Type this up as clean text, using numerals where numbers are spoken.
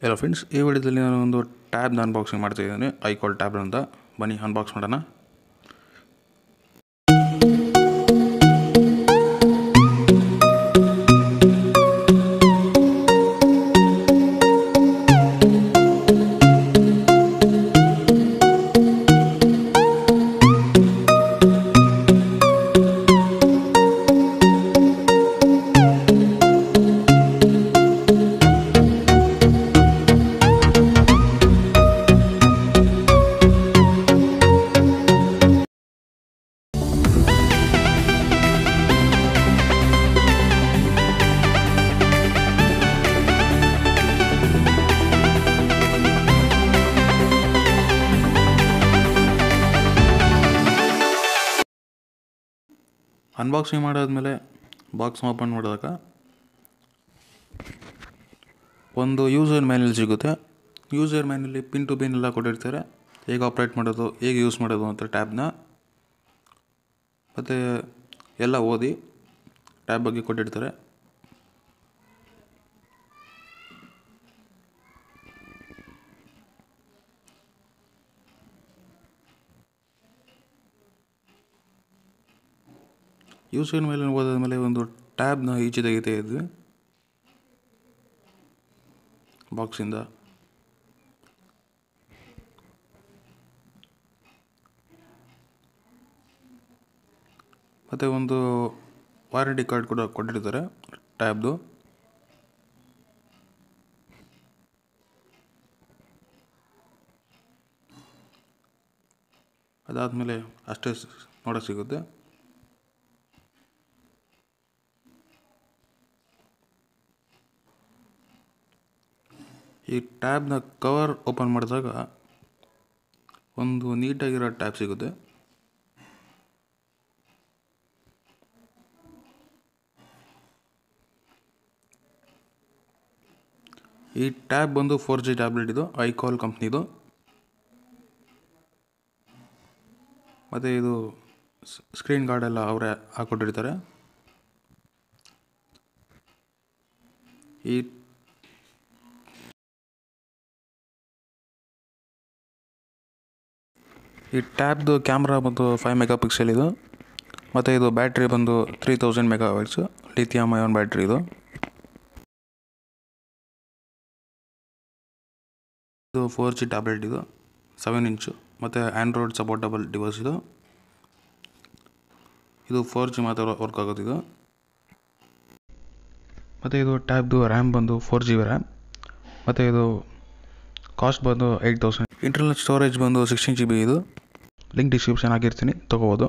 Hello friends, ಈ ವಿಡಿಯೋದಲ್ಲಿ ನಾನು ಒಂದು ಟ್ಯಾಬ್ನ ಅನ್ಬಾಕ್ಸಿಂಗ್ ಮಾಡ್ತಾಯಿದ್ದೀನಿ. ಐಕಾಲ್ ಟ್ಯಾಬ್ ಅಂತ. ಬನ್ನಿ ಅನ್ಬಾಕ್ಸ್ ಮಾಡೋಣ. ಅನ್ಬಾಕ್ಸಿಂಗ್ ಮಾಡಾದ್ಮೇಲೆ ಬಾಕ್ಸ್ ಓಪನ್ ಮಾಡಿದಾಗ ಒಂದು ಯೂಸರ್ ಮ್ಯಾನ್ಯಲ್ ಸಿಗುತ್ತೆ. ಯೂಸರ್ ಮ್ಯಾನ್ಯಲ್ಲಿ ಪಿನ್ ಟು ಪಿನ್ ಎಲ್ಲ ಕೊಟ್ಟಿರ್ತಾರೆ, ಹೇಗೆ ಆಪ್ರೇಟ್ ಮಾಡೋದು, ಹೇಗೆ ಯೂಸ್ ಮಾಡೋದು ಅಂತ ಟ್ಯಾಬ್ನ, ಮತ್ತು ಎಲ್ಲ ಓದಿ ಟ್ಯಾಬ್ ಬಗ್ಗೆ ಕೊಟ್ಟಿರ್ತಾರೆ. ಯೂಸರ್ ಮೇಲೆ ಓದಾದ್ಮೇಲೆ ಒಂದು ಟ್ಯಾಬ್ನ ಈಚೆ ತೆಗಿತಾ ಇದ್ವಿ ಬಾಕ್ಸಿಂದ. ಮತ್ತು ಒಂದು ವಾರಂಟಿ ಕಾರ್ಡ್ ಕೂಡ ಕೊಟ್ಟಿರ್ತಾರೆ ಟ್ಯಾಬ್ದು. ಅದಾದಮೇಲೆ ಅಷ್ಟೇ ನೋಡೋಕೆ ಸಿಗುತ್ತೆ. ಈ ಟ್ಯಾಬ್ನ ಕವರ್ ಓಪನ್ ಮಾಡಿದಾಗ ಒಂದು ನೀಟಾಗಿರೋ ಟ್ಯಾಬ್ ಸಿಗುತ್ತೆ. ಈ ಟ್ಯಾಬ್ ಬಂದು 4G ಟ್ಯಾಬ್ಲೆಟ್ ಇದು, ಐಕಾಲ್ ಕಂಪ್ನಿದು. ಮತ್ತು ಇದು ಸ್ಕ್ರೀನ್ ಗಾರ್ಡ್ ಎಲ್ಲ ಅವರೇ ಹಾಕ್ಕೊಟ್ಟಿರ್ತಾರೆ. ಈ ಟ್ಯಾಬ್ದು ಕ್ಯಾಮ್ರಾ ಬಂದು 5 ಮೆಗಾಪಿಕ್ಸೆಲ್ ಇದು. ಮತ್ತು ಇದು ಬ್ಯಾಟ್ರಿ ಬಂದು 3000 ಮೆಗಾವ್ಯಾಟ್ಸ್ ಲಿಥಿಯಂ ಅಯಾನ್ ಬ್ಯಾಟ್ರಿ ಇದು. 4G ಟ್ಯಾಬ್ಲೆಟ್ ಇದು, 7 ಇಂಚು. ಮತ್ತು ಆ್ಯಂಡ್ರಾಯ್ಡ್ ಸಪೋರ್ಟಬಲ್ ಡಿವೈಸ್ ಇದು. 4G ಮಾತ್ರ ವರ್ಕ್ ಆಗೋದು ಇದು. ಮತ್ತು ಇದು ಟ್ಯಾಬ್ದು ರ್ಯಾಮ್ ಬಂದು 4GB ರ್ಯಾಮ್. ಮತ್ತು ಇದು ಕಾಸ್ಟ್ ಬಂದು 8000. ಇಂಟರ್ನಲ್ ಸ್ಟೋರೇಜ್ ಬಂದು 16GB ಇದು. ಲಿಂಕ್ ಡಿಸ್ಕ್ರಿಪ್ಷನ್ ಆಗಿರ್ತೀನಿ, ತೊಗೋಬೋದು.